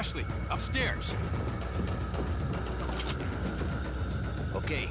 Ashley, upstairs. Okay,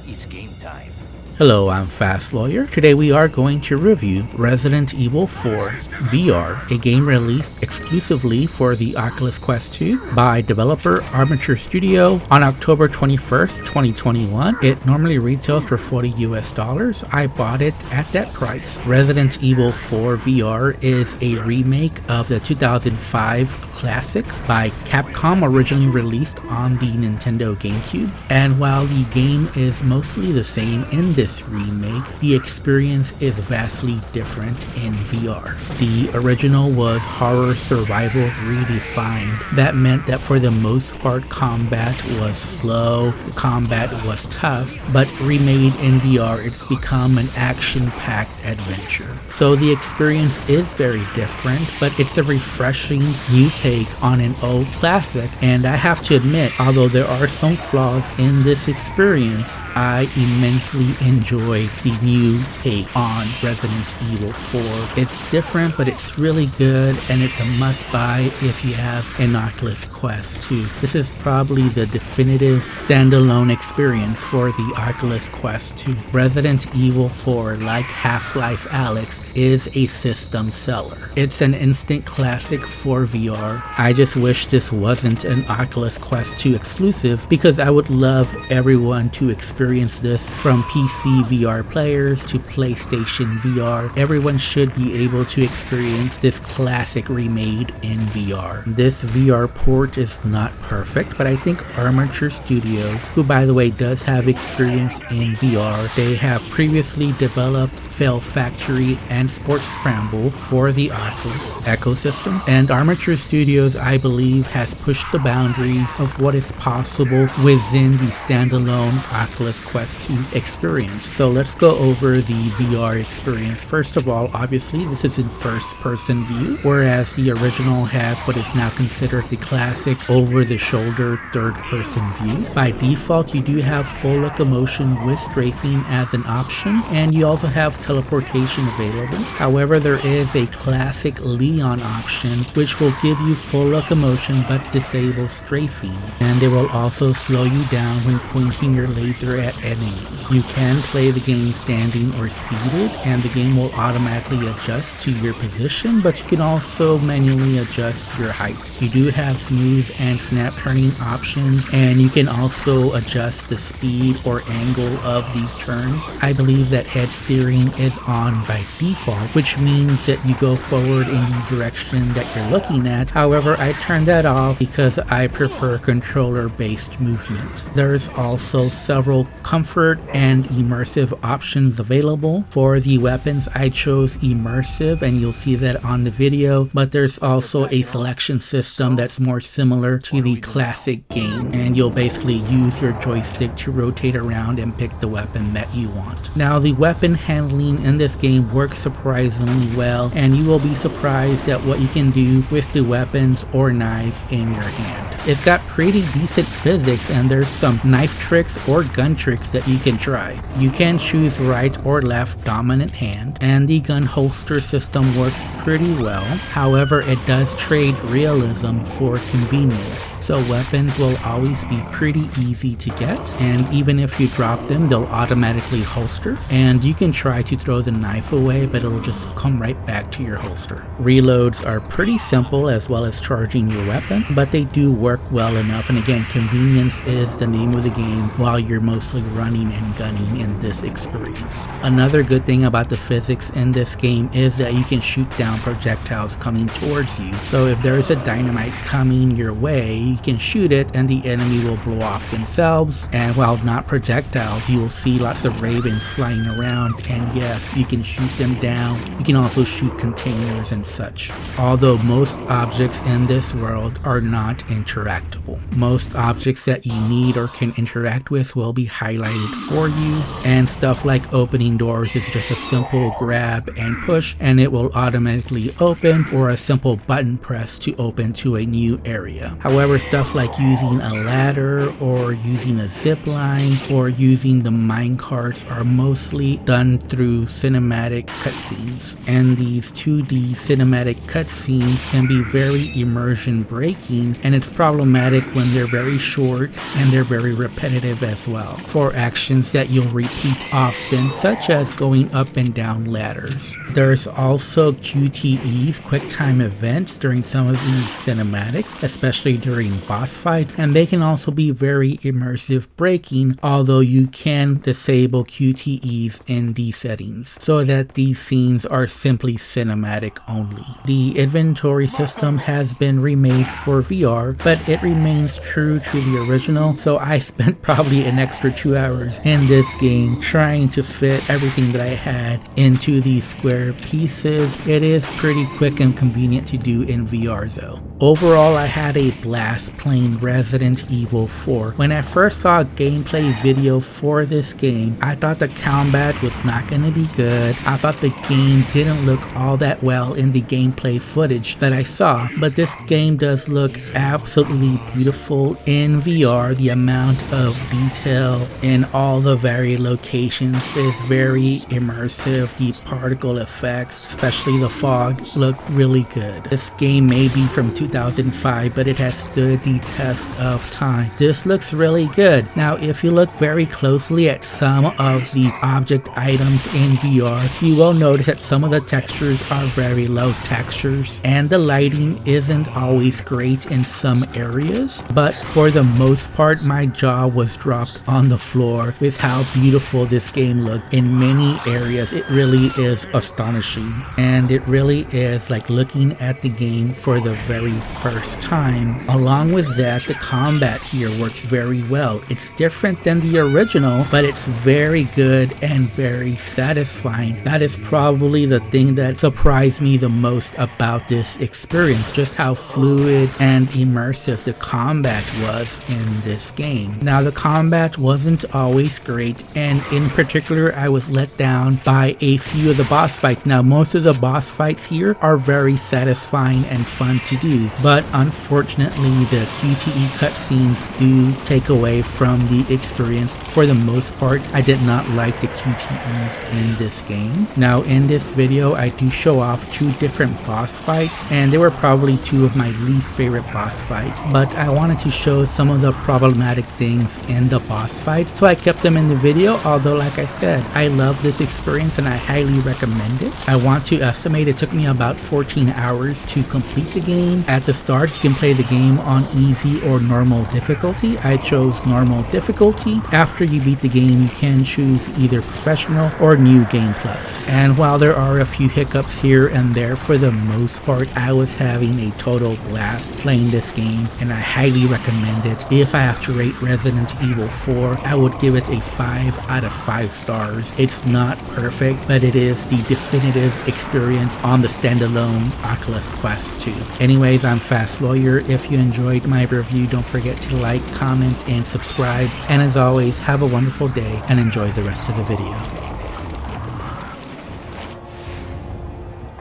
it's game time. Hello, I'm Fast Lawyer. Today we are going to review Resident Evil 4 VR, a game released exclusively for the Oculus Quest 2 by developer Armature Studios on October 21st, 2021. It normally retails for $40 US. I bought it at that price. Resident Evil 4 VR is a remake of the 2005 classic by Capcom, originally released on the Nintendo GameCube. And while the game is mostly the same in this remake, the experience is vastly different in VR. The original was horror survival redefined. That meant that for the most part, combat was slow, the combat was tough, but remade in VR, it's become an action-packed adventure. So the experience is very different, but it's a refreshing new take on an old classic, and I have to admit, although there are some flaws in this experience, I immensely enjoy the new take on Resident Evil 4. It's different, but it's really good, and it's a must-buy if you have an Oculus Quest 2. This is probably the definitive standalone experience for the Oculus Quest 2. Resident Evil 4, like Half-Life Alyx, is a system seller. It's an instant classic for VR. I just wish this wasn't an Oculus Quest 2 exclusive, because I would love everyone to experience this, from PC VR players to PlayStation VR. Everyone should be able to experience this classic remade in VR. This VR port is not perfect, but I think Armature Studios, who by the way does have experience in VR, they have previously developed Fail Factory and Sports Scramble for the Oculus ecosystem, and Armature Studios, I believe, has pushed the boundaries of what is possible within the standalone Oculus Quest 2 experience. So let's go over the VR experience. First of all, obviously this is in first person view, whereas the original has what is now considered the classic over the shoulder third person view. By default, you do have full locomotion with strafing as an option, and you also have teleportation available. However, there is a classic Leon option which will give you full locomotion but disable strafing, and it will also slow you down when pointing your laser at enemies. You can play the game standing or seated, and the game will automatically adjust to your position, but you can also manually adjust your height. You do have smooth and snap turning options, and you can also adjust the speed or angle of these turns. I believe that head steering is on by default, which means that you go forward in the direction that you're looking at. However, I turned that off because I prefer controller-based movement. There's also several comfort and immersive options available. For the weapons, I chose immersive, and you'll see that on the video, but there's also a selection system that's more similar to the classic game, and you'll basically use your joystick to rotate around and pick the weapon that you want. Now, the weapon handling in this game works surprisingly well, and you will be surprised at what you can do with the weapons or knife in your hand. It's got pretty decent physics, and there's some knife tricks or gun tricks that you can try. You can choose right or left dominant hand, and the gun holster system works pretty well. However, it does trade realism for convenience, so weapons will always be pretty easy to get, and even if you drop them, they'll automatically holster, and you can try to throw the knife away, but it'll just come right back to your holster. Reloads are pretty simple, as well as charging your weapon, but they do work well enough, and again, convenience is the name of the game while you're mostly running and gunning in this experience. Another good thing about the physics in this game is that you can shoot down projectiles coming towards you. So if there is a dynamite coming your way, you can shoot it and the enemy will blow off themselves, and while not projectiles, you will see lots of ravens flying around, and yes, you can shoot them down. You can also shoot containers and such. Although most objects in this world are not interactive, interactable. Most objects that you need or can interact with will be highlighted for you, and stuff like opening doors is just a simple grab and push and it will automatically open, or a simple button press to open to a new area. However, stuff like using a ladder or using a zip line or using the mine carts are mostly done through cinematic cutscenes, and these 2D cinematic cutscenes can be very immersion breaking, and it's problematic when they're very short and they're very repetitive as well for actions that you'll repeat often, such as going up and down ladders. There's also QTEs, quick time events, during some of these cinematics, especially during boss fights, and they can also be very immersive breaking, although you can disable QTEs in these settings so that these scenes are simply cinematic only. The inventory system has been remade for VR, but it remains true to the original, so I spent probably an extra 2 hours in this game trying to fit everything that I had into these square pieces. It is pretty quick and convenient to do in VR though. Overall, I had a blast playing Resident Evil 4. When I first saw a gameplay video for this game, I thought the combat was not going to be good. I thought the game didn't look all that well in the gameplay footage that I saw, but this game does look absolutely beautiful in VR. The amount of detail in all the varied locations is very immersive. The particle effects, especially the fog, look really good. This game may be from 2005, but it has stood the test of time. This looks really good. Now, if you look very closely at some of the object items in VR, you will notice that some of the textures are very low textures, and the lighting isn't always great in some areas, but for the most part, my jaw was dropped on the floor with how beautiful this game looked in many areas. It really is astonishing, and it really is like looking at the game for the very first time. Along with that, the combat here works very well. It's different than the original, but it's very good and very satisfying. That is probably the thing that surprised me the most about this experience, just how fluid and immersive the combat was in this game. Now, the combat wasn't always great, and in particular, I was let down by a few of the boss fights. Now, most of the boss fights here are very satisfying and fun to do, but unfortunately, the QTE cutscenes do take away from the experience. For the most part, I did not like the QTEs in this game. Now, in this video, I do show off 2 different boss fights, and they were probably 2 of my least favorite boss fights, but I wanted to show some of the problematic things in the boss fights, so I kept them in the video. Although, like I said, I love this experience and I highly recommend it. I want to estimate it took me about 14 hours to complete the game. At the start, you can play the game on easy or normal difficulty. I chose normal difficulty. After you beat the game, you can choose either professional or new game plus. And while there are a few hiccups here and there, for the most part, I was having a total blast playing this game, and I highly recommend it. If I have to rate Resident Evil 4, I would give it a 5 out of 5 stars. It's not perfect, but it is the definitive experience on the standalone Oculus Quest 2. Anyways, I'm Fast Lawyer. If you enjoyed my review, don't forget to like, comment, and subscribe. And as always, have a wonderful day and enjoy the rest of the video.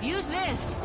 Use this!